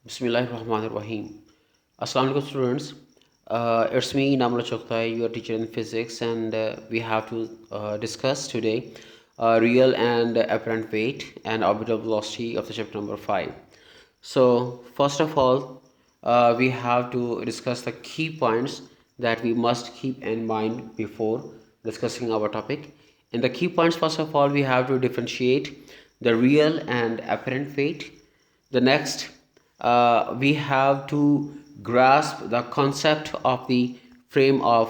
Bismillahirrahmanirrahim. Assalamu alaikum students. It's me Namla Choktai, your teacher in physics, and we have to discuss today real and apparent weight and orbital velocity of the chapter number 5. So first of all, we have to discuss the key points that we must keep in mind before discussing our topic. And the key points, first of all, we have to differentiate the real and apparent weight. The next, we have to grasp the concept of the frame of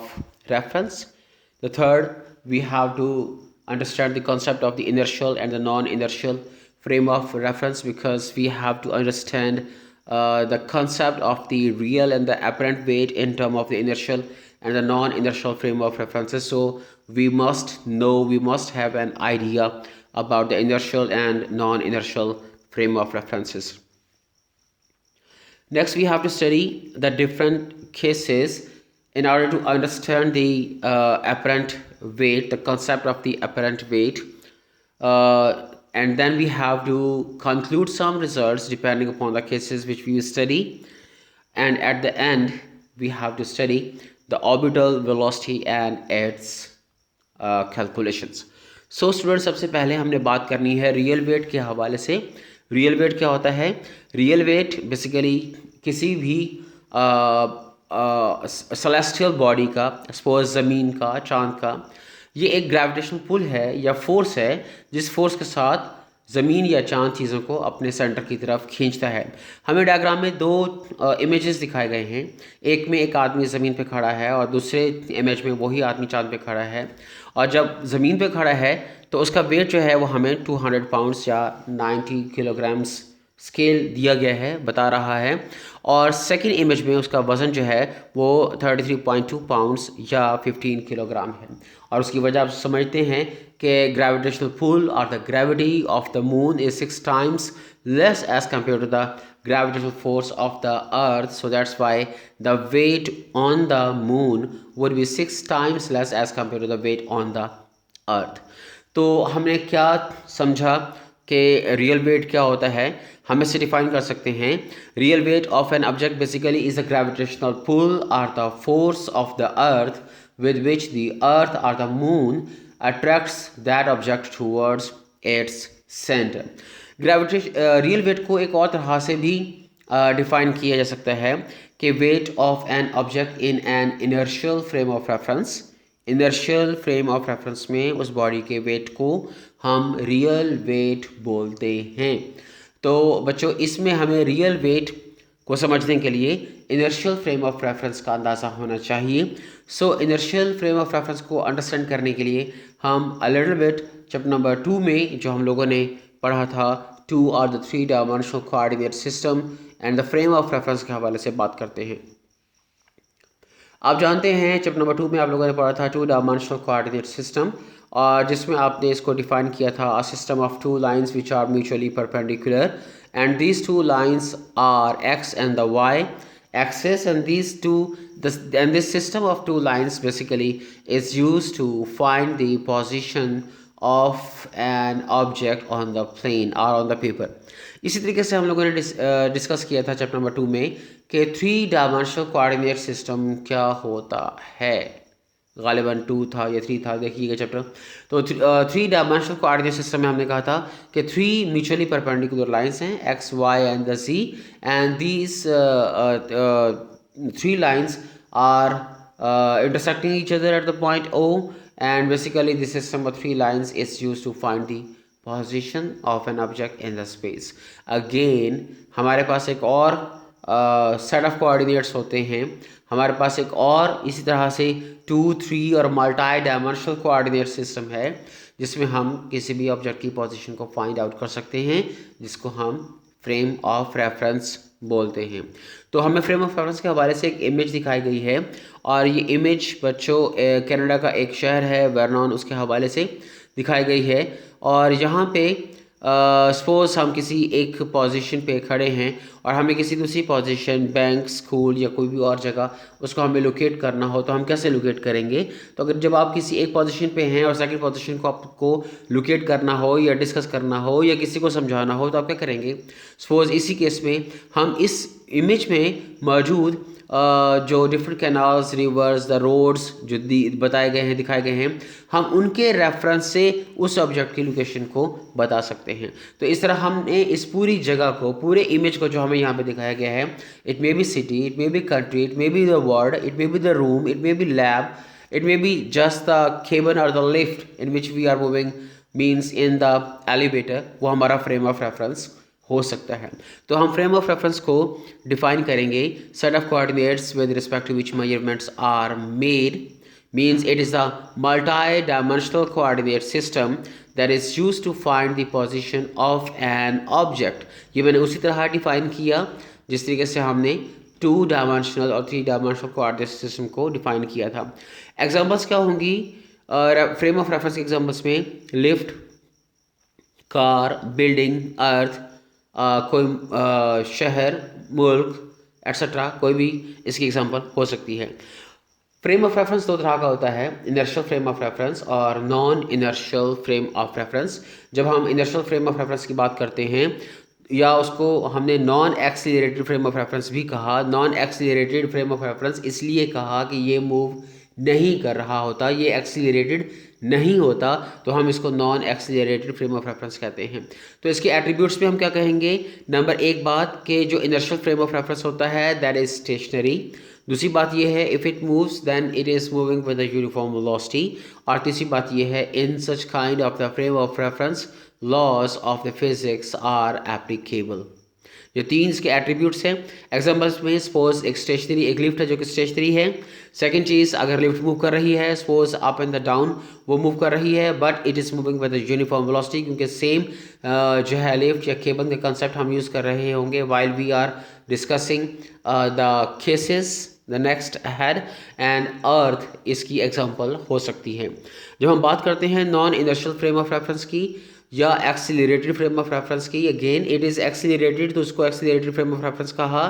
reference. The third, we have to understand the concept of the inertial and the non-inertial frame of reference, because we have to understand the concept of the real and the apparent weight in terms of the inertial and the non-inertial frame of references. So we must know, we must have an idea about the inertial and non-inertial frame of references. Next, we have to study the different cases in order to understand the apparent weight, the concept of the apparent weight. And then we have to conclude some results depending upon the cases which we study. And at the end, we have to study the orbital velocity and its calculations. So students, सबसे पहले हमने बात करनी है real wait के हवाले से. Real wait क्या होता है? रियल वेट बेसिकली किसी भी सेलेस्टियल बॉडी का, सपोज ज़मीन का, चांद का, ये एक ग्रेविटेशनल पुल है या फोर्स है जिस फोर्स के साथ ज़मीन या चांद चीज़ों को अपने सेंटर की तरफ खींचता है. हमें डायग्राम में दो इमेजेस दिखाए गए हैं. एक में एक आदमी ज़मीन पे खड़ा है और दूसरे इमेज में वही आदमी चांद पे खड़ा है. और जब ज़मीन पे खड़ा है तो उसका वेट जो है वो हमें 200 पाउंड्स या 90 किलोग्राम्स स्केल दिया गया है, बता रहा है. और सेकंड इमेज में उसका वज़न जो है वो 33.2 पाउंड्स या 15 किलोग्राम है. और उसकी वजह आप समझते हैं कि ग्रेविटेशनल पुल और the gravity of the moon is 6 times less as compared to the gravitational force of the earth. So that's why the weight on the moon would be 6 times less as compared to the weight on the earth. तो हमने क्या समझा कि real wait क्या होता है? हम इसे डिफाइन कर सकते हैं. Real weight of an object basically is the gravitational pull और the force of the earth with which the earth or the moon attracts that object towards its center. Real weight को एक और तरह से भी डिफाइन किया जा सकता है कि wait of an object in an inertial frame of reference. Inertial frame of reference में उस बॉडी के वेट को हम रियल वेट बोलते हैं. तो बच्चों, इसमें हमें रियल वेट को समझने के लिए इनर्शियल फ्रेम ऑफ रेफरेंस का अंदाज़ा होना चाहिए. सो इनर्शियल फ्रेम ऑफ रेफरेंस को अंडरस्टैंड करने के लिए हम a little bit chapter number 2 में जो हम लोगों ने पढ़ा था 2 और the 3 dimensional coordinate system and the frame of reference के हवाले से बात करते हैं. आप जानते हैं चैप्टर नंबर 2 में आप लोगों ने पढ़ा था 2 डायमेंशनल कोऑर्डिनेट सिस्टम, और जिसमें आपने इसको डिफाइन किया था a system of 2 lines which are mutually perpendicular and these 2 lines are x and the y axis, and this system of 2 lines basically is used to find the position of an object on the plane or on the paper. इसी तरीके से हम लोगों ने discuss किया था chapter number 2 में कि 3 डायमेंशनल कोऑर्डिनेट सिस्टम क्या होता है. गालिबन 2 था या 3 था, देखिएगा चैप्टर. तो 3 डायमेंशनल कोऑर्डिनेट सिस्टम में हमने कहा था कि 3 म्यूचुअली परपेंडिकुलर लाइंस हैं, X, Y and the Z, and these 3 lines are intersecting each other at the point O, and basically this system of 3 lines is used to find the position of an object in the space. Again, हमारे पास एक और set of coordinates होते हैं. हमारे पास एक और इसी तरह से 2, 3 और मल्टी डायमेंशनल कोऑर्डिनेट सिस्टम है जिसमें हम किसी भी ऑब्जेक्ट की पोजीशन को फाइंड आउट कर सकते हैं, जिसको हम फ्रेम ऑफ रेफरेंस बोलते हैं. तो हमें फ्रेम ऑफ रेफरेंस के हवाले से एक इमेज दिखाई गई है, और ये इमेज बच्चों कनाडा का एक शहर है वर्नॉन, उसके हवाले से दिखाई गई है. और यहाँ पे सपोज हम किसी एक पोजीशन पे खड़े हैं और हमें किसी दूसरी पोजीशन, बैंक, स्कूल या कोई भी और जगह, उसको हमें लोकेट करना हो तो हम कैसे लोकेट करेंगे? तो अगर जब आप किसी एक पोजीशन पे हैं और सेकंड पोजीशन को आपको लोकेट करना हो या डिस्कस करना हो या किसी को समझाना हो तो आप क्या करेंगे? सपोज इसी केस में हम इस इमेज में मौजूद जो different canals, rivers, the roads जो बताए गए हैं, दिखाए गए हैं, हम उनके रेफरेंस से उस ऑब्जेक्ट की लोकेशन को बता सकते हैं। तो इस तरह हमने इस पूरी जगह को, पूरे इमेज को जो हमें यहाँ पे दिखाया गया है, it may be city, it may be country, it may be the world, it may be the room, it may be lab, it may be just the cabin और the lift in which we are moving, means in the elevator, वो हमारा frame of reference हो सकता है। तो हम frame of reference को define करेंगे, set of coordinates with respect to which measurements are made, means it is a multi-dimensional coordinate system that is used to find the position of an object। ये मैंने उसी तरह define किया जिस तरीके से हमने 2 डायमेंशनल और 3 डायमेंशनल कोऑर्डिनेट सिस्टम को डिफाइन किया था। एग्जांपल्स क्या होंगी फ्रेम ऑफ रेफरेंस के एग्जांपल्स में? लिफ्ट, कार, बिल्डिंग, अर्थ, कोई शहर, मुल्क, एट्सट्रा, कोई भी इसकी एग्जांपल हो सकती है। फ्रेम ऑफ रेफरेंस दो तरह का होता है, इनर्शियल फ्रेम ऑफ रेफरेंस और non inertial frame of reference. जब हम इनर्शियल फ्रेम ऑफ रेफरेंस की बात करते हैं, या उसको हमने non accelerated frame of reference भी कहा। Non accelerated frame of reference इसलिए कहा कि ये मूव नहीं कर रहा होता, ये एक्सीलरेटेड नहीं होता, तो हम इसको non accelerated frame of reference कहते हैं। तो इसके एट्रीब्यूट्स में हम क्या कहेंगे? नंबर एक बात कि जो इनर्शियल फ्रेम ऑफ रेफरेंस होता है दैट इज स्टेशनरी। दूसरी बात यह है if it moves then it is moving with a uniform velocity. और तीसरी बात यह है in such kind of the frame of reference laws of the physics are applicable. ये तीन इसके एट्रीब्यूट्स हैं। एग्जांपल्स में सपोज एक स्टेशनरी, एक लिफ्ट है जो कि स्टेशनरी है। सेकंड चीज़, अगर लिफ्ट मूव कर रही है, suppose up and the down, वो मूव कर रही है but it is moving with uniform velocity, क्योंकि सेम जो है लिफ्ट या केबल का कंसेप्ट हम यूज़ कर रहे होंगे while we are discussing the cases the next ahead. And earth इसकी एग्जांपल हो सकती है। जब हम बात करते हैं non inertial frame of reference की या एक्सीलरेटेड फ्रेम ऑफ रेफरेंस की, अगेन इट इज़ एक्सीलरेटेड, तो उसको एक्सीलरेटेड फ्रेम ऑफ रेफरेंस कहा।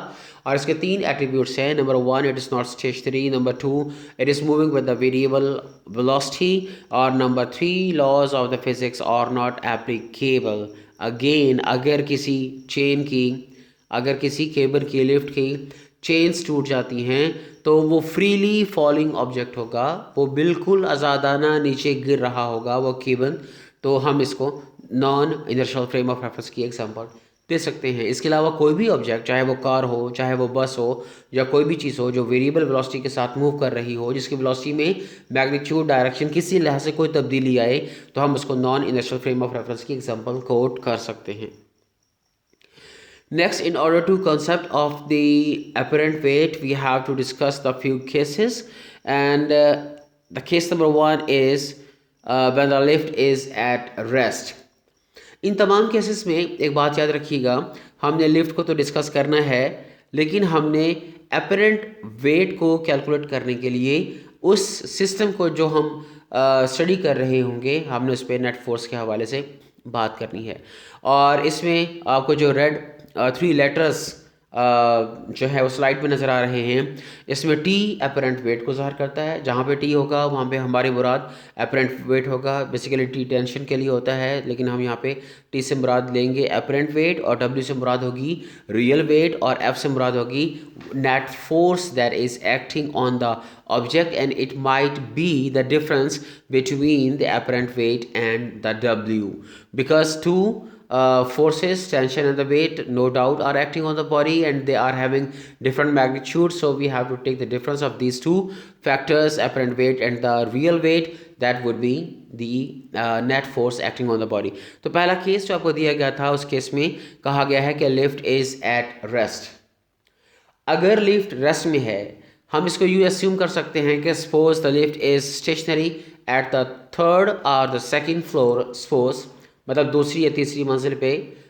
और इसके तीन एट्रीब्यूट्स हैं। Number 1 it is not stationary, number 2 it is moving with the variable velocity, और number 3 laws of the physics are not applicable. Again अगर किसी चेन की, अगर किसी केबल की, लिफ्ट की चेन्स टूट जाती हैं तो वो फ्रीली फॉलिंग ऑब्जेक्ट होगा, वो बिल्कुल आज़ादाना नीचे गिर रहा होगा वो केबल, तो हम इसको non inertial frame of reference की एग्जांपल दे सकते हैं। इसके अलावा कोई भी ऑब्जेक्ट, चाहे वो कार हो, चाहे वो बस हो, या कोई भी चीज़ हो जो वेरिएबल वेलोसिटी के साथ मूव कर रही हो, जिसकी वेलोसिटी में मैग्नीट्यूड, डायरेक्शन किसी लिहाज से कोई तब्दीली आए, तो हम उसको non inertial frame of reference की एग्जांपल कोट कर सकते हैं। Next, in order to concept of the apparent weight, we have to discuss the few cases, and the case number 1 is when the lift is at rest। इन तमाम cases में एक बात याद रखिएगा, हमने लिफ्ट को तो डिस्कस करना है, लेकिन हमने apparent weight को कैलकुलेट करने के लिए उस सिस्टम को जो हम स्टडी कर रहे होंगे, हमने उस पर नेट फोर्स के हवाले से बात करनी है। और इसमें आपको जो रेड 3 लेटर्स जो है वो स्लाइड पे नज़र आ रहे हैं, इसमें टी अपरेंट वेट को ज़ाहिर करता है। जहाँ पे टी होगा वहाँ पे हमारी मुराद अपरेंट वेट होगा। बेसिकली टी टेंशन के लिए होता है, लेकिन हम यहाँ पे टी से मुराद लेंगे अपरेंट वेट, और डब्ल्यू से मुराद होगी रियल वेट, और एफ से मुराद होगी net force that is acting on the object, and it might be the difference between the apparent weight and the W, because two forces, tension and the weight, no doubt are acting on the body and they are having different magnitudes, so we have to take the difference of these two factors, apparent weight and the real weight, that would be the net force acting on the body। तो पहला case जो आपको दिया गया था, उस case में कहा गया है कि लिफ्ट इज एट रेस्ट। अगर लिफ्ट रेस्ट में है, हम इसको यूँ अस्यूम कर सकते हैं कि suppose the lift is stationary at the 3rd और द 2nd फ्लोर, सपोज मतलब दूसरी या तीसरी मंजिल पे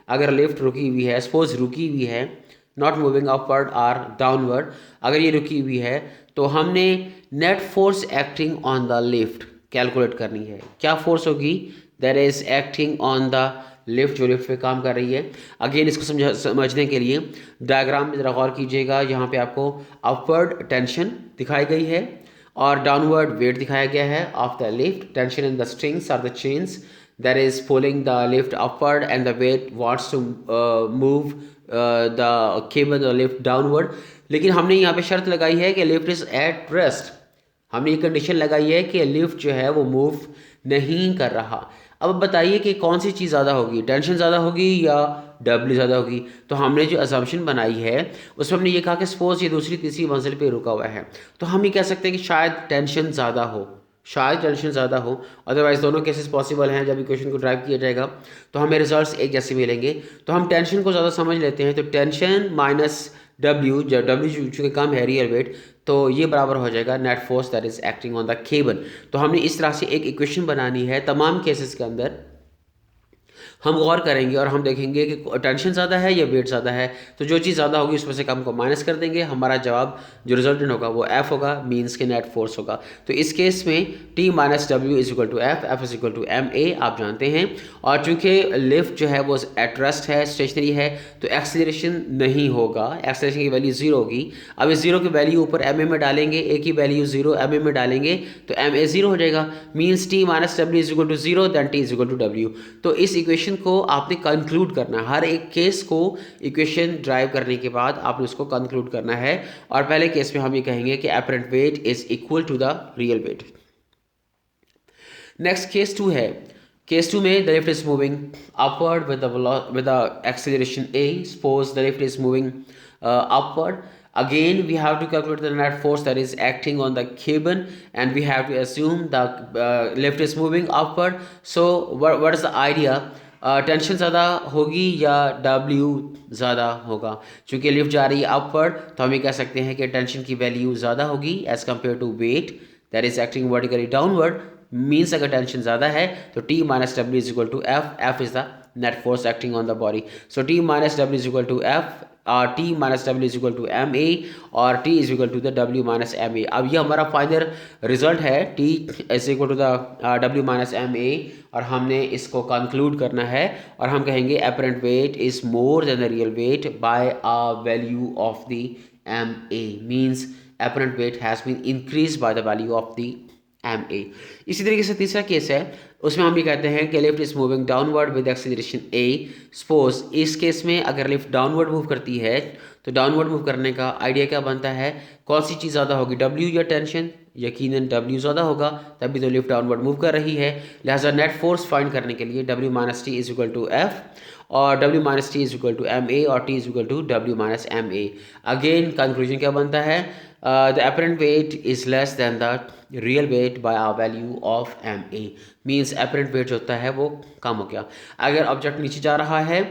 अगर लिफ्ट रुकी हुई है, सपोज रुकी हुई है, नॉट मूविंग अपवर्ड और डाउनवर्ड, अगर ये रुकी हुई है तो हमने net force acting on the lift calculate करनी है। क्या फोर्स होगी? That is acting on the lift जो लिफ्ट पे काम कर रही है। अगेन इसको समझने के लिए डायग्राम में ज़रा गौर कीजिएगा। यहाँ पे आपको अपवर्ड टेंशन दिखाई गई है और डाउनवर्ड वेट दिखाया गया है of the lift. Tension in the strings are the chains that is pulling the lift upward and the weight wants to move the cable or lift downward। लेकिन हमने यहाँ पे शर्त लगाई है कि लिफ्ट इज एट रेस्ट। हमने ये कंडीशन लगाई है कि लिफ्ट जो है वो मूव नहीं कर रहा। अब बताइए कि कौन सी चीज़ ज़्यादा होगी, टेंशन ज़्यादा होगी या डब्ल्यू ज़्यादा होगी। तो हमने जो असम्पशन बनाई है उसमें हमने ये कहा कि सपोज ये दूसरी तीसरी मंजिल पे रुका हुआ है, तो हम ये कह सकते हैं कि शायद टेंशन ज़्यादा हो, शायद टेंशन ज़्यादा हो। अदरवाइज दोनों केसेस पॉसिबल हैं। जब इक्वेशन को ड्राइव किया जाएगा तो हमें रिजल्ट्स एक जैसे मिलेंगे। तो हम टेंशन को ज़्यादा समझ लेते हैं, तो टेंशन माइनस डब्ल्यू, जब डब्ल्यू चूँकि कम है रियल वेट, तो ये बराबर हो जाएगा net force that is acting on the cable. तो हमने इस तरह से एक इक्वेशन बनानी है। तमाम केसेस के अंदर हम गौर करेंगे और हम देखेंगे कि टेंशन ज़्यादा है या वेट ज़्यादा है, तो जो चीज़ ज़्यादा होगी उसमें से कम को माइनस कर देंगे। हमारा जवाब जो रिजल्टेंट होगा वो एफ होगा, मीन्स के नेट फोर्स होगा। तो इस केस में T minus W is equal to F, F is equal to M A आप जानते हैं। और चूँकि लिफ्ट जो है वो एट रेस्ट है, स्टेशनरी है, तो एक्सीलरेशन नहीं होगा, एक्सीलरेशन की वैल्यू जीरो होगी। अब इस जीरो की वैल्यू ऊपर एम ए में डालेंगे, ए की वैल्यू जीरो एम ए में डालेंगे तो एम ए जीरो हो जाएगा, means T minus W is equal to zero, then T is equal to W. तो इस इक्वेशन को आपने कंक्लूड करना है। हर एक केस को इक्वेशन ड्राइव करने के बाद आपने उसको कंक्लूड करना है। और पहले केस में हम ये कहेंगे कि apparent weight is equal to the real weight. Next case 2 है। केस 2 में the lift is moving upward with the acceleration a। Suppose the lift is moving upward। Again we have to calculate the net force that is acting on the cabin and we have to assume the lift is moving upward। So what is the idea? Tension ज़्यादा होगी या W ज़्यादा होगा। चूँकि lift जा रही है upward तो हम ये कह सकते हैं कि टेंशन की वैल्यू ज़्यादा होगी as compare to weight that is acting vertically downward. Means अगर टेंशन ज़्यादा है तो T minus W is equal to F, F is the net force acting on the body. So T minus W is equal to F, T minus W is equal to M A और T is equal to the W minus M A. अब ये हमारा final result है, T is equal to the W minus M A, और हमने इसको conclude करना है और हम कहेंगे apparent weight is more than the real weight by a value of the M A. Means apparent weight has been increase by the value of the M A. इसी तरीके से तीसरा केस है, उसमें हम ये कहते हैं कि lift is moving downward with acceleration A. Suppose इस केस में अगर लिफ्ट डाउनवर्ड मूव करती है तो डाउनवर्ड मूव करने का आइडिया क्या बनता है, कौन सी चीज़ ज़्यादा होगी, डब्ल्यू या टेंशन? यकीनन डब्ल्यू ज़्यादा होगा, तभी तो लिफ्ट डाउनवर्ड मूव कर रही है। लिहाजा नेट फोर्स फाइंड करने के लिए W minus T is equal to F और W minus T is equal to M A और T is equal to W minus M A. Again conclusion क्या बनता है, the apparent weight is less than the real weight by a value of M A. Means apparent weight जो होता है वो कम हो गया। अगर ऑब्जेक्ट नीचे जा रहा है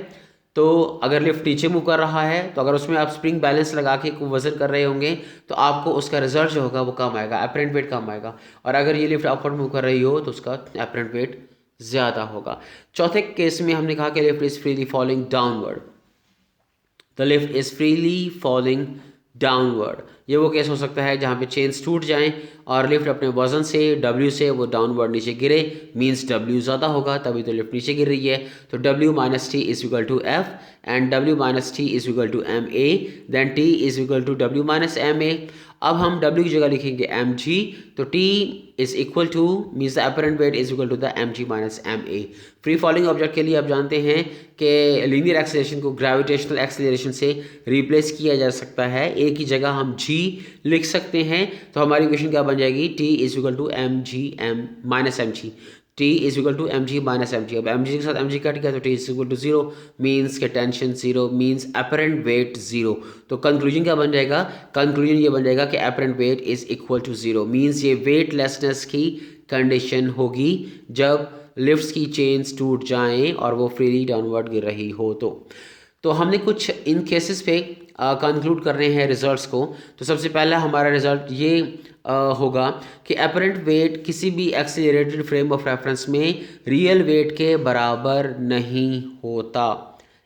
तो अगर लिफ्ट नीचे मूव कर रहा है तो अगर उसमें आप स्प्रिंग बैलेंस लगा के वजन कर रहे होंगे तो आपको उसका रिजल्ट जो होगा वो कम आएगा, अपरेंट वेट कम आएगा। और अगर ये लिफ्ट अपवर्ड मूव कर रही हो तो उसका अपरेंट वेट ज़्यादा होगा। चौथे केस में हमने कहा कि lift is freely falling downward, the lift is freely falling downward. ये वो केस हो सकता है जहाँ पे चेन्स टूट जाएं और लिफ्ट अपने वजन से डब्ल्यू से वो डाउनवर्ड नीचे गिरे। मीन्स डब्ल्यू ज़्यादा होगा तभी तो लिफ्ट नीचे गिर रही है। तो W minus T is equal to F and W minus T is equal to M A, then T is equal to W minus M A. अब हम W की जगह लिखेंगे एम जी, तो T is equal to means the apparent weight is equal to the M G minus M A. Free falling object के लिए आप जानते हैं कि लीनियर एक्सेलरेशन को ग्रेविटेशनल एक्सेलरेशन से रिप्लेस किया जा सकता है। A की जगह हम G लिख सकते हैं, तो हमारी इक्वेशन क्या बन जाएगी, T is equal to M G M minus M G, T is equal to M G minus M G. अब एम जी के साथ एम जी कट गया तो T is equal to zero, means के tension zero, means apparent weight zero. तो conclusion क्या बन जाएगा, कंक्लूजन ये बन जाएगा कि apparent weight is equal to zero. Means ये वेटलेसनेस की कंडीशन होगी जब लिफ्ट्स की चेन्स टूट जाएं और वो फ्रीली डाउनवर्ड गिर रही हो। तो हमने कुछ इन केसेस पे कंक्लूड कर रहे हैं रिजल्ट्स को। तो सबसे पहला हमारा रिजल्ट ये होगा कि अपरेंट वेट किसी भी एक्सीलरेटेड फ्रेम ऑफ रेफरेंस में रियल वेट के बराबर नहीं होता।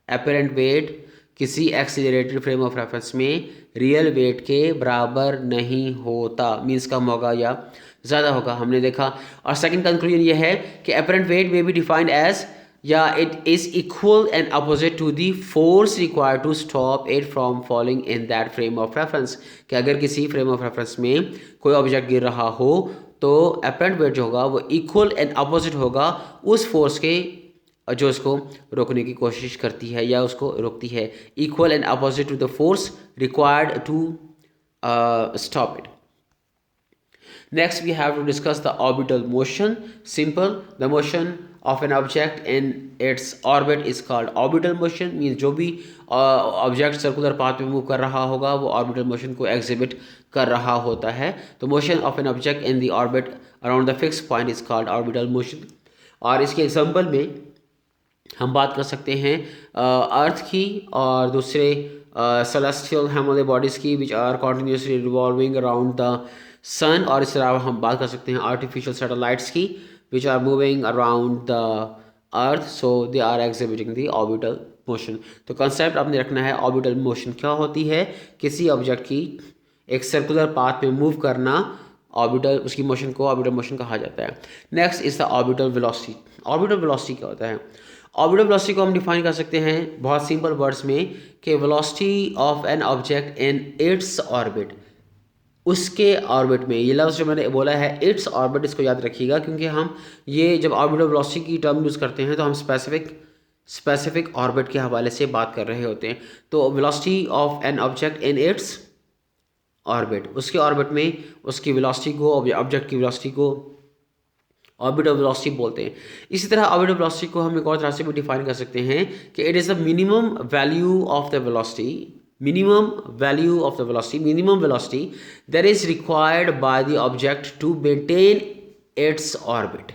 अपरेंट वेट किसी एक्सीलरेटेड फ्रेम ऑफ रेफरेंस में रियल वेट के बराबर नहीं होता, मीन्स कम होगा या ज़्यादा होगा, हमने देखा। और सेकंड कंक्लूजन ये है कि अपरेंट वेट में बी डिफाइंड एज या it is equal and opposite to the force required to stop it from falling in that frame of reference. कि अगर किसी फ्रेम ऑफ रेफरेंस में कोई ऑब्जेक्ट गिर रहा हो तो अपरेंट वेट जो होगा वो इक्वल एंड अपोजिट होगा उस फोर्स के जो उसको रोकने की कोशिश करती है या उसको रोकती है। Equal and opposite to the force required to stop it. Next, we have to discuss the orbital motion. Simple, the motion of an object in its orbit is called orbital motion. Means जो भी object circular path में move कर रहा होगा वो orbital motion को exhibit कर रहा होता है। तो motion of an object in the orbit around the fix point is called orbital motion. और इसके एग्जांपल में हम बात कर सकते हैं अर्थ की और दूसरे celestial heavenly bodies की which are continuously revolving around the sun। और इसके अलावा हम बात कर सकते हैं artificial satellites की which are moving around the earth, so they are exhibiting the orbital motion। तो concept आपने रखना है orbital motion क्या होती है, किसी ऑब्जेक्ट की एक सर्कुलर पाथ में मूव करना ऑर्बिटल, उसकी मोशन को ऑर्बिटल मोशन कहा जाता है। Next is the orbital velocity. Orbital velocity क्या होता है? ऑर्बिटल वेलोसिटी को हम डिफाइन कर सकते हैं बहुत सिंपल वर्ड्स में कि velocity of an object in its orbit, उसके ऑर्बिट में। ये लफ्ज़ जो मैंने बोला है इट्स ऑर्बिट, इसको याद रखिएगा क्योंकि हम ये जब ऑर्बिटल वेलोसिटी की टर्म यूज़ करते हैं तो हम स्पेसिफिक ऑर्बिट के हवाले से बात कर रहे होते हैं। तो velocity of an object in its orbit, उसके ऑर्बिट में उसकी वेलोसिटी को, ऑब्जेक्ट की वेलोसिटी को ऑर्बिटल वेलोसिटी बोलते हैं। इसी तरह ऑर्बिटल वेलोसिटी को हम एक और तरह से भी डिफाइन कर सकते हैं कि it is the minimum value of the velocity, minimum velocity that is required by the object to maintain its orbit.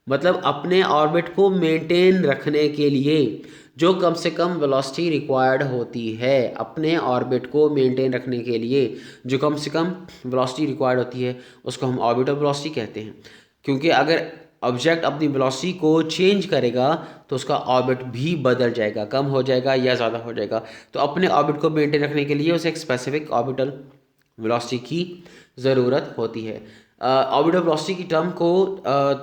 मतलब अपने ऑर्बिट को मेंटेन रखने के लिए जो कम से कम वेलोसिटी रिक्वायर्ड होती है, अपने ऑर्बिट को मेंटेन रखने के लिए जो कम से कम वेलोसिटी रिक्वायर्ड होती है उसको हम ऑर्बिटल वेलोसिटी कहते हैं। क्योंकि अगर ऑब्जेक्ट अपनी वेलोसिटी को चेंज करेगा तो उसका ऑर्बिट भी बदल जाएगा, कम हो जाएगा या ज़्यादा हो जाएगा। तो अपने ऑर्बिट को मेंटेन रखने के लिए उसे एक स्पेसिफिक ऑर्बिटल वेलोसिटी की ज़रूरत होती है। ऑर्बिटल वेलोसिटी की टर्म को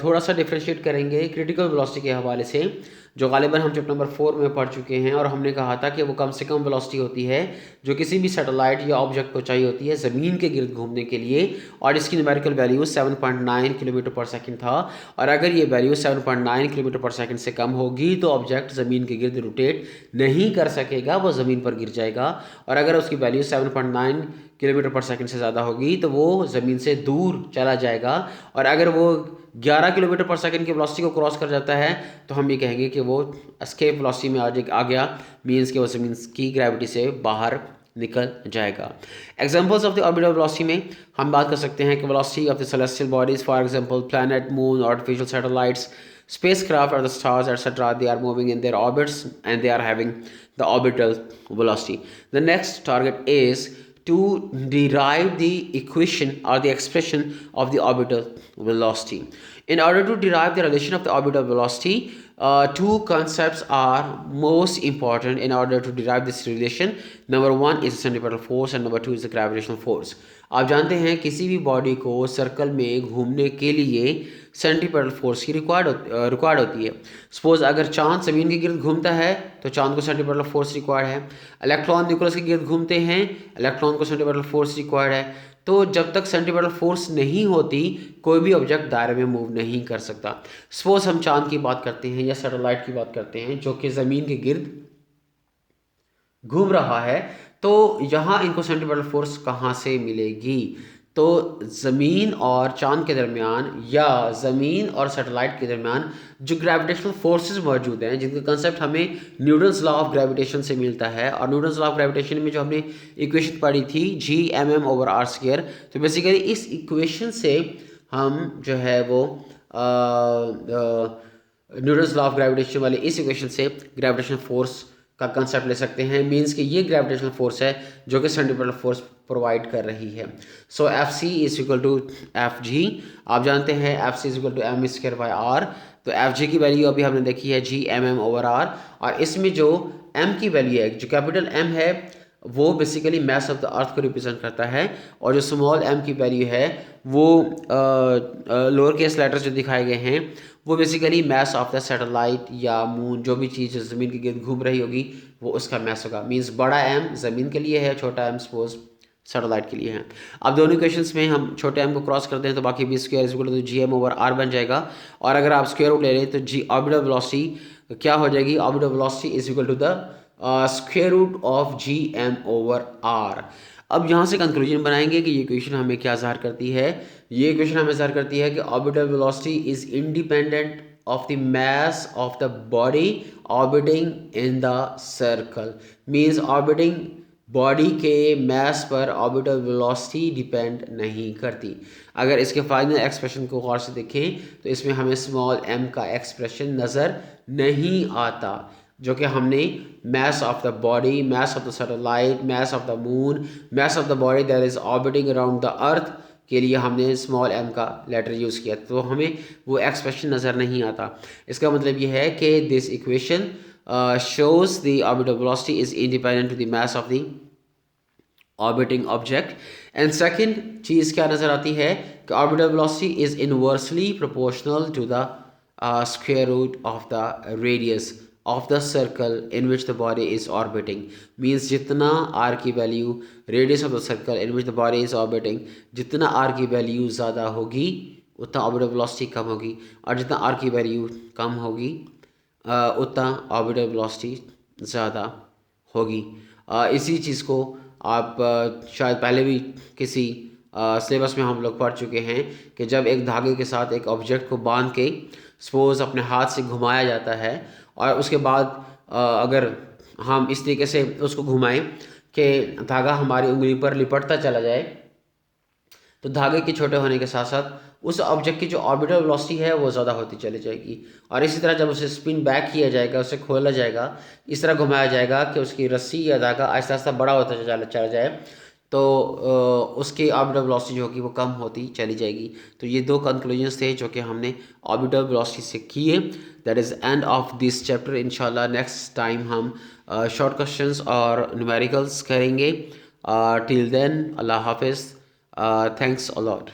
थोड़ा सा डिफ्रेंशिएट करेंगे क्रिटिकल वेलोसिटी के हवाले से, जो गालिबा हम चैप्टर नंबर 4 में पढ़ चुके हैं। और हमने कहा था कि वो कम से कम वेलोसिटी होती है जो किसी भी सैटेलाइट या ऑब्जेक्ट को चाहिए होती है ज़मीन के गिर्द घूमने के लिए, और इसकी न्यूमेरिकल वैल्यू 7.9 किलोमीटर पर सेकंड था। और अगर ये वैल्यू 7.9 किलोमीटर पर सेकंड से कम होगी तो ऑब्जेक्ट ज़मीन के गिर्द रोटेट नहीं कर सकेगा, वो ज़मीन पर गिर जाएगा। और अगर उसकी वैल्यू 7.9 किलोमीटर पर सेकंड से ज़्यादा होगी तो वो ज़मीन से दूर चला जाएगा। और अगर वो 11 किलोमीटर पर सेकंड की वेलोसिटी को क्रॉस कर जाता है तो हम ये कहेंगे कि वो एस्केप वेलोसिटी में आ गया, मीन्स कि वो ज़मीन की ग्रेविटी से बाहर निकल जाएगा। Examples of the orbital velocity में हम बात कर सकते हैं कि velocity of the celestial bodies, for example planet, moon, artificial satellites, spacecraft or the stars etc. they are moving in their orbits and they are having the orbital velocity. The next target is to derive the equation or the expression of the orbital velocity. In order to derive the relation of the orbital velocity, two concepts are most important in order to derive this relation. Number one is the centripetal force and number two is the gravitational force. आप जानते हैं किसी भी body को circle में घूमने के लिए सेंट्रीपेटल फोर्स की रिक्वायर्ड होती है। सपोज अगर चांद ज़मीन के गिर्द घूमता है तो चांद को सेंट्रीपेटल फोर्स रिक्वायर्ड है। इलेक्ट्रॉन न्यूक्लियस के गिर्द घूमते हैं, इलेक्ट्रॉन को सेंट्रीपेटल फोर्स रिक्वायर्ड है। तो जब तक सेंट्रीपेटल फोर्स नहीं होती कोई भी ऑब्जेक्ट दायरे में मूव नहीं कर सकता। सपोज हम चांद की बात करते हैं या सैटेलाइट की बात करते हैं जो कि ज़मीन के गिर्द घूम रहा है, तो यहाँ इनको सेंट्रीपेटल फोर्स कहाँ से मिलेगी? तो ज़मीन और चांद के दरमियान या ज़मीन और सैटेलाइट के दरमियान जो ग्रेविटेशनल फोर्सेस मौजूद हैं, जिनका कंसेप्ट हमें न्यूटन्स लॉ ऑफ ग्रेविटेशन से मिलता है। और न्यूटन्स लॉ ऑफ ग्रेविटेशन में जो हमने इक्वेशन पढ़ी थी Gmm/r², तो बेसिकली इस इक्वेशन से हम जो है वो न्यूटन्स लॉ ऑफ ग्रेविटेशन वाले इस इक्वेशन से ग्रेविटेशनल फोर्स का कंसेप्ट ले सकते हैं। मीन्स कि ये ग्रेविटेशनल फोर्स है जो कि सेंट्रीपेटल फोर्स प्रोवाइड कर रही है। So Fc is equal to Fg। आप जानते हैं Fc is equal to m²/r। तो Fg की वैल्यू अभी हमने देखी है Gmm/r। और इसमें जो m की वैल्यू है, जो कैपिटल M है, वो बेसिकली मास ऑफ द अर्थ को रिप्रेजेंट करता है। और जो स्मॉल m की वैल्यू है वो लोअर केस लेटर्स जो दिखाए गए हैं वो basically mass of the satellite या मून, जो भी चीज़ ज़मीन के गिर्द घूम रही होगी वो उसका मैस होगा। मीन्स बड़ा एम ज़मीन के लिए है, छोटा एम सपोज सैटेलाइट के लिए है। अब दोनों इक्वेशंस में हम छोटे एम को क्रॉस करते हैं तो बाकी B square is equal to G M over R बन जाएगा। और अगर आप स्क्वायर रूट ले लें तो जी ऑर्बिटल वेलोसिटी क्या हो जाएगी, orbital velocity is equal to the square root of G M over R. अब यहाँ से कंक्लूजन बनाएंगे कि ये इक्वेशन हमें क्या ज़ाहिर करती है। ये इक्वेशन हमें ज़ाहिर करती है कि orbital velocity is independent of the mass of the body orbiting in the circle, means orbiting body के मास पर ऑर्बिटल वेलोसिटी डिपेंड नहीं करती। अगर इसके फाइनल एक्सप्रेशन को गौर से देखें तो इसमें हमें स्मॉल m का एक्सप्रेशन नज़र नहीं आता, जो कि हमने mass of the body, mass of the satellite, mass of the moon, mass of the body that is orbiting around the earth के लिए हमने स्मॉल m का लेटर यूज़ किया, तो हमें वो एक्सप्रेशन नज़र नहीं आता। इसका मतलब ये है कि this equation shows the orbital velocity is independent to the mass of the orbiting object। and second चीज़ क्या नज़र आती है कि orbital velocity is inversely proportional to the square root of the radius of the circle in which the body is orbiting। means जितना r की value radius of the circle in which the body is orbiting, जितना r की value ज़्यादा होगी उतना orbital velocity कम होगी, और जितना r की वैल्यू कम होगी उतना ऑर्बिटल वेलोसिटी ज़्यादा होगी। इसी चीज़ को आप शायद पहले भी किसी सिलेबस में हम लोग पढ़ चुके हैं कि जब एक धागे के साथ एक ऑब्जेक्ट को बांध के सपोज अपने हाथ से घुमाया जाता है और उसके बाद अगर हम इस तरीके से उसको घुमाएं कि धागा हमारी उंगली पर लिपटता चला जाए, तो धागे के छोटे होने के साथ साथ उस ऑब्जेक्ट की जो ऑर्बिटल वेलोसिटी है वो ज़्यादा होती चली जाएगी। और इसी तरह जब उसे स्पिन बैक किया जाएगा, उसे खोला जाएगा, इस तरह घुमाया जाएगा कि उसकी रस्सी या धागा आहिस्ता आहिस्ता बड़ा होता चला जाए, तो उसकी ऑर्बिटल वेलोसिटी जो होगी वो कम होती चली जाएगी। तो ये दो कंक्लूजन्स थे जो कि हमने ऑर्बिटल वेलोसिटी से किए। That is end of this chapter. इंशाल्लाह नेक्स्ट टाइम हम शॉर्ट क्वेश्चंस और न्यूमेरिकल्स करेंगे। टिल देन अल्लाह हाफिज़। Thanks a lot.